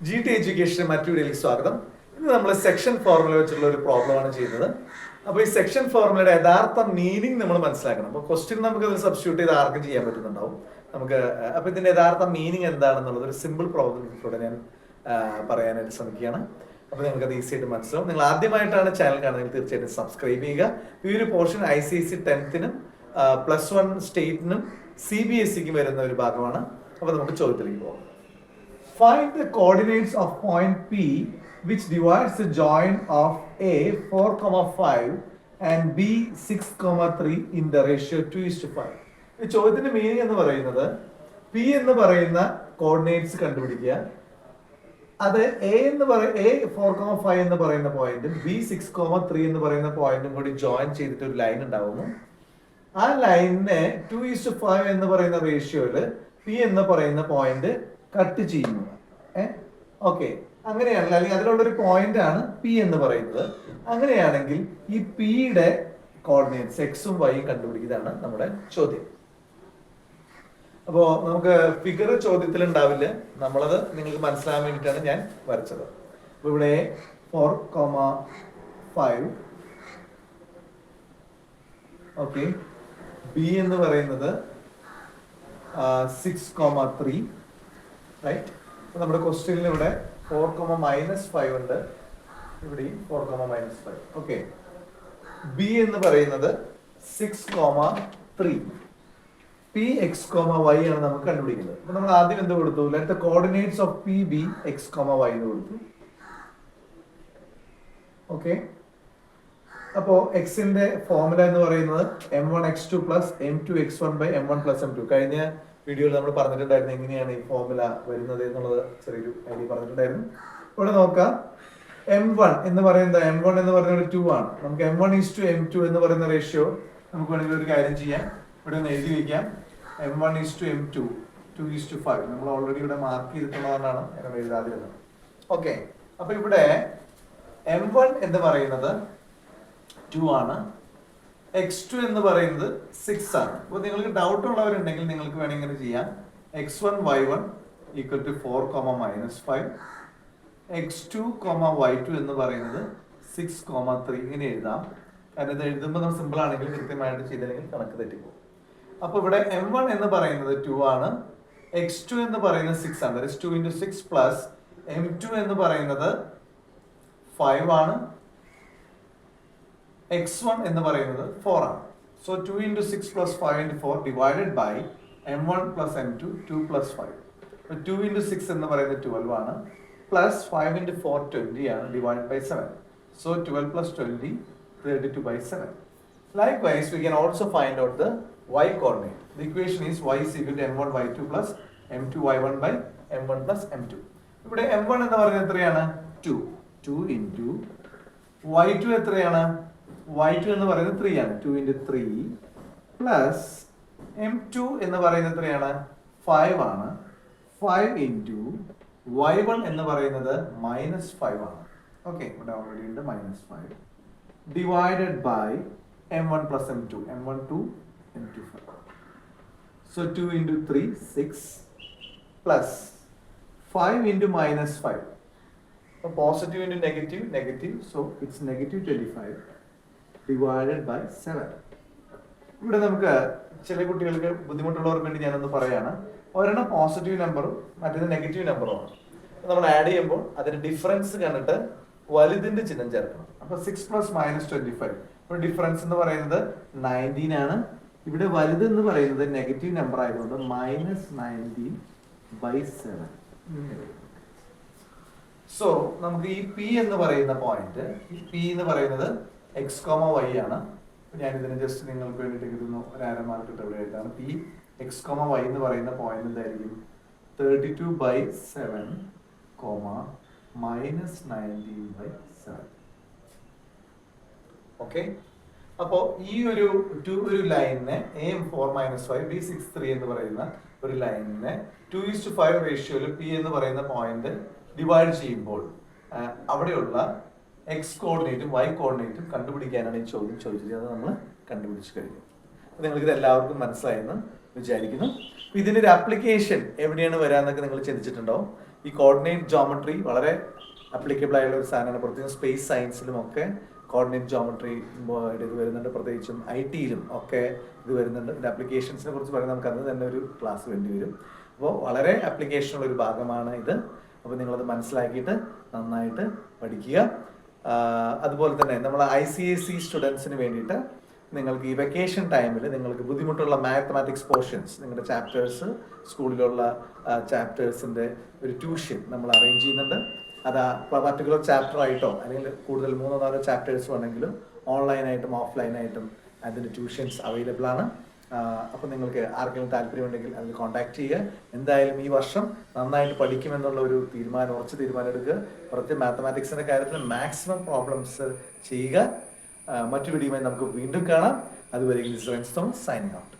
G T education മറ്റു വീഡിയോയിലേക്ക് സ്വാഗതം. ഇന്ന് നമ്മൾ സെക്ഷൻ ഫോർമുല വെച്ചുള്ള ഒരു പ്രോബ്ലമാണ് ചെയ്യുന്നത്. അപ്പോൾ ഈ സെക്ഷൻ ഫോർമുലയുടെ യഥാർത്ഥ മീനിങ് നമ്മൾ മനസ്സിലാക്കണം. അപ്പോൾ ക്വസ്റ്റ്യൻ നമുക്ക് അത് സബ്സ്റ്റിറ്റ്യൂട്ട് ചെയ്ത് ആർക്കും ചെയ്യാൻ പറ്റുന്നുണ്ടാവും. അപ്പോൾ ഇതിന്റെ യഥാർത്ഥ മീനിങ് എന്താണെന്നുള്ളത് ഒരു സിമ്പിൾ പ്രോബ്ലത്തിലൂടെ ഞാൻ പറയാനായിട്ട് ശ്രമിക്കുകയാണ്. അപ്പോൾ നിങ്ങൾക്ക് അത് ഈസി ആയിട്ട് മനസ്സിലാവും. നിങ്ങൾ ആദ്യമായിട്ടാണ് ചാനൽ കാണുന്നത്, തീർച്ചയായിട്ടും സബ്സ്ക്രൈബ് ചെയ്യുക. ഈ ഒരു പോർഷൻ ICSE 10th-നും +1 സ്റ്റേറ്റിനും CBSEക്കും വരുന്ന ഒരു ഭാഗമാണ്. അപ്പോൾ നമുക്ക് ചോദ്യത്തിലേക്ക് പോകാം. Find the coordinates of point P which divides the joint of A 4,5 and B 6,3 in the ratio 2:5. ഈ ചോദ്യത്തിന്റെ മീനിങ് എന്ന് പറയുന്നത് P എന്ന് പറയുന്ന കോർഡിനേറ്റ്സ് കണ്ടുപിടിക്കുക. അത് A 4,5 എന്ന് പറയുന്ന പോയിന്റും B 6,3 എന്ന് പറയുന്ന പോയിന്റും കൂടി ജോയിൻ ചെയ്തിട്ട് ഒരു ലൈൻ ഉണ്ടാവുന്നു. ആ ലൈനിനെ 2:5 എന്ന് പറയുന്ന റേഷ്യോയില് P എന്ന് പറയുന്ന പോയിന്റ് കട്ട് ചെയ്യുന്നു. ഓക്കെ, അങ്ങനെയാണെങ്കിൽ അല്ലെങ്കിൽ അതിലുള്ളൊരു പോയിന്റ് ആണ് P എന്ന് പറയുന്നത്. അങ്ങനെയാണെങ്കിൽ ഈ Pയുടെ കോർഡിനേറ്റ്സ് എക്സും വൈയും കണ്ടുപിടിക്കുന്നതാണ് നമ്മുടെ ചോദ്യം. അപ്പോ നമുക്ക് ഫിഗർ ചോദ്യത്തിൽ ഉണ്ടാവില്ല, നമ്മളത് നിങ്ങൾക്ക് മനസ്സിലാകാൻ വേണ്ടിയിട്ടാണ് ഞാൻ വരച്ചത്. അപ്പൊ ഇവിടെ 4,5, ഓക്കെ, B എന്ന് പറയുന്നത് 6,3, റൈറ്റ്. നമ്മുടെ ക്വസ്റ്റ്യനിൽ ഇവിടെ 4,-5 ഉണ്ട്, ഇവിടെയും 4,-5. ഓക്കെ, B എന്ന് പറയുന്നത് 6,3, P x, y ആണ് നമുക്ക് കണ്ടുപിടിക്കുന്നത്. അപ്പൊ നമ്മൾ ആദ്യം എന്ത് കൊടുത്തു? Let the coordinates of P be x, y എന്ന് കൊടുത്തു. ഓക്കെ, അപ്പോ എക്സിന്റെ ഫോർമുല എന്ന് പറയുന്നത് m1x2 + m2x1 / m1 + m2. കഴിഞ്ഞ വീഡിയോയിൽ നമ്മൾ പറഞ്ഞിട്ടുണ്ടായിരുന്നു എങ്ങനെയാണ് ഈ ഫോർമുല വരുന്നത് എന്നുള്ളത് ചെറിയൊരു ഐഡിയ പറഞ്ഞിട്ടുണ്ടായിരുന്നു. ഇവിടെ നോക്കാം, m1 എന്ന് പറയുന്നത് ഒരു 2 ആണ്. നമുക്ക് m1:m2 എന്ന് പറയുന്ന റേഷ്യോ നമുക്ക് വേണമെങ്കിൽ ഒരു കാര്യം ചെയ്യാം, ഇവിടെ ഒന്ന് എഴുതി വയ്ക്കാം. m1:m2 2:5 നമ്മൾ ഓൾറെഡി ഇവിടെ മാർക്ക് ചെയ്തിട്ടുള്ളതാണ്, ഞാൻ എഴുതാതിരുന്നത്. ഓക്കെ, അപ്പൊ ഇവിടെ m1 എന്ന് പറയുന്നത് 2 ആണ്, x2 എന്ന് പറയുന്നത് 6 ആണ്. അപ്പോൾ നിങ്ങൾക്ക് ഡൗട്ട് ഉള്ളവരുണ്ടെങ്കിൽ നിങ്ങൾക്ക് വേണമെങ്കിൽ ഇങ്ങനെ ചെയ്യാം. x1 y1 = 4,-5, x2, y2 എന്ന് പറയുന്നത് 6,3 ഇങ്ങനെ എഴുതാം. കാരണം ഇത് എഴുതുമ്പോൾ നമ്മൾ സിമ്പിൾ ആണെങ്കിൽ കൃത്യമായിട്ട് ചെയ്തില്ലെങ്കിൽ കണക്ക് തെറ്റിപ്പോകും. അപ്പൊ ഇവിടെ m1 എന്ന് പറയുന്നത് 2 ആണ്, x2 എന്ന് പറയുന്നത് 6 ആണ്. 2 × 6 പ്ലസ് m2 എന്ന് പറയുന്നത് 5 ആണ്, x1 എന്ന് പറയുന്നത് 4 ആണ്. So 2 × 6 + 5 × 4 divided by m1 + m2 2 + 5. 2 × 6 എന്ന് പറയുന്നത് 12 ആണ്, പ്ലസ് 5 × 4 20 ആണ്, divide by 7. So 12 + 20 32/7. Likewise, we can also find out the y coordinate. The equation is y is equal to m1 y2 plus m2 y1 by m1 plus m2. ഇവിടെ m1 എന്ന് പറയുന്നത് എത്രയാണ്? 2 into y2 എത്രയാണ്? y2 എന്ന് പറയുന്നത് 3 ആണ്, 2 × 3 plus m2 എന്ന് പറയുന്നത് എത്രയാണ്? 5 ആണ്, 5 into y1 എന്ന് പറയുന്നത് -5 ആണ്. ഓക്കെ, ഇവിടെ ഓൾറെഡി ഉണ്ട് -5 divided by m1 + m2, m1 2, m2 5. So 2 × 3 6 plus 5 × -5. So positive into negative, negative. So it's -25 divided by 7. ഇവിടെ നമുക്ക് ചില കുട്ടികൾക്ക് ബുദ്ധിമുട്ടുള്ളവർക്ക് വേണ്ടി ഞാനൊന്ന് പറയാണ്. ഒരെണ്ണം പോസിറ്റീവ് നമ്പറും മറ്റേത് നെഗറ്റീവ് നമ്പറുമാണ്. നമ്മൾ ആഡ് ചെയ്യുമ്പോൾ അതിന്റെ ഡിഫറൻസ് കണ്ടിട്ട് വലുതിന്റെ ചിഹ്നം ചേർക്കണം. അപ്പൊ 6 + -25. ഇപ്പോൾ ഡിഫറൻസ് എന്ന് പറയുന്നത് 19 ആണ്. ഇവിടെ വലുത് എന്ന് പറയുന്നത് നെഗറ്റീവ് നമ്പർ ആയതുകൊണ്ട് -19/7. സോ നമുക്ക് ഈ P എന്ന് പറയുന്ന പോയിന്റ്, ഈ P എന്ന് പറയുന്നത് x, y ആണ്. ഞാൻ ഇതിനെ ജസ്റ്റ് നിങ്ങൾക്ക് വേണ്ടിയിട്ട് എഴുതുന്നു, ഒരു ആരോ മാർക്ക് ഇട്ട് ഇവിടെ എഴുതാണ്. P x, y എന്ന് പറയുന്ന പോയിന്റ് എന്തായിരിക്കും? 32/7, -19/7. ഓക്കെ, അപ്പോ ഈ ഒരു ലൈനിനെ AM4-5 B63 എന്ന് പറയുന്ന ഒരു ലൈനിനെ 2:5 റേഷ്യോയിൽ P എന്ന് പറയുന്ന പോയിന്റ് ഡിവൈഡ് ചെയ്യുമ്പോൾ അവിടെയുള്ള എക്സ് കോർഡിനേറ്റും വൈ കോർഡിനേറ്റും കണ്ടുപിടിക്കാനാണ് ഈ ചോദ്യം ചോദിച്ചത്. അത് നമ്മൾ കണ്ടുപിടിച്ചു കഴിഞ്ഞു. നിങ്ങൾക്ക് ഇത് എല്ലാവർക്കും മനസ്സിലായെന്ന് വിചാരിക്കുന്നു. ഇതിൻ്റെ ഒരു ആപ്ലിക്കേഷൻ എവിടെയാണ് വരാന്നൊക്കെ നിങ്ങൾ ചിന്തിച്ചിട്ടുണ്ടോ? ഈ കോർഡിനേറ്റ് ജോമെട്രി വളരെ അപ്ലിക്കബിൾ ആയുള്ള ഒരു സാധനമാണ്. പ്രത്യേകിച്ച് സ്പേസ് സയൻസിലും ഒക്കെ കോർഡിനേറ്റ് ജോമെട്രി ഇത് വരുന്നുണ്ട്, പ്രത്യേകിച്ചും IT-യിലും ഒക്കെ ഇത് വരുന്നുണ്ട്. ഇതിൻ്റെ ആപ്ലിക്കേഷൻസിനെ കുറിച്ച് പറയാൻ നമുക്ക് അന്ന് തന്നെ ഒരു ക്ലാസ് വേണ്ടി വരും. അപ്പോൾ വളരെ ആപ്ലിക്കേഷനുള്ള ഒരു ഭാഗമാണ് ഇത്. അപ്പോൾ നിങ്ങളത് മനസ്സിലാക്കിയിട്ട് നന്നായിട്ട് പഠിക്കുക. അതുപോലെ തന്നെ നമ്മൾ ICSE സ്റ്റുഡൻസിന് വേണ്ടിയിട്ട് നിങ്ങൾക്ക് ഈ വെക്കേഷൻ ടൈമിൽ നിങ്ങൾക്ക് ബുദ്ധിമുട്ടുള്ള മാത്തമാറ്റിക്സ് പോർഷൻസ്, നിങ്ങളുടെ ചാപ്റ്റേഴ്സ്, സ്കൂളിലുള്ള ചാപ്റ്റേഴ്സിൻ്റെ ഒരു ട്യൂഷൻ നമ്മൾ അറേഞ്ച് ചെയ്യുന്നുണ്ട്. അത് പർട്ടിക്കുലർ ചാപ്റ്റർ ആയിട്ടോ അല്ലെങ്കിൽ കൂടുതൽ 3-4 ചാപ്റ്റേഴ്സ് വേണമെങ്കിലും ഓൺലൈനായിട്ടും ഓഫ്ലൈനായിട്ടും അതിൻ്റെ ട്യൂഷൻസ് അവൈലബിൾ ആണ്. അപ്പോൾ നിങ്ങൾക്ക് ആർക്കെങ്കിലും താല്പര്യമുണ്ടെങ്കിൽ അതിൽ കോൺടാക്ട് ചെയ്യുക. എന്തായാലും ഈ വർഷം നന്നായിട്ട് പഠിക്കുമെന്നുള്ള ഒരു ഉറച്ച തീരുമാനം എടുക്കുക. പ്രത്യേകം മാത്തമാറ്റിക്സിൻ്റെ കാര്യത്തിൽ മാക്സിമം പ്രോബ്ലംസ് ചെയ്യുക. മറ്റു വീഡിയോയുമായി നമുക്ക് വീണ്ടും കാണാം. അതുവരെ സൈനിങ് ഔട്ട്.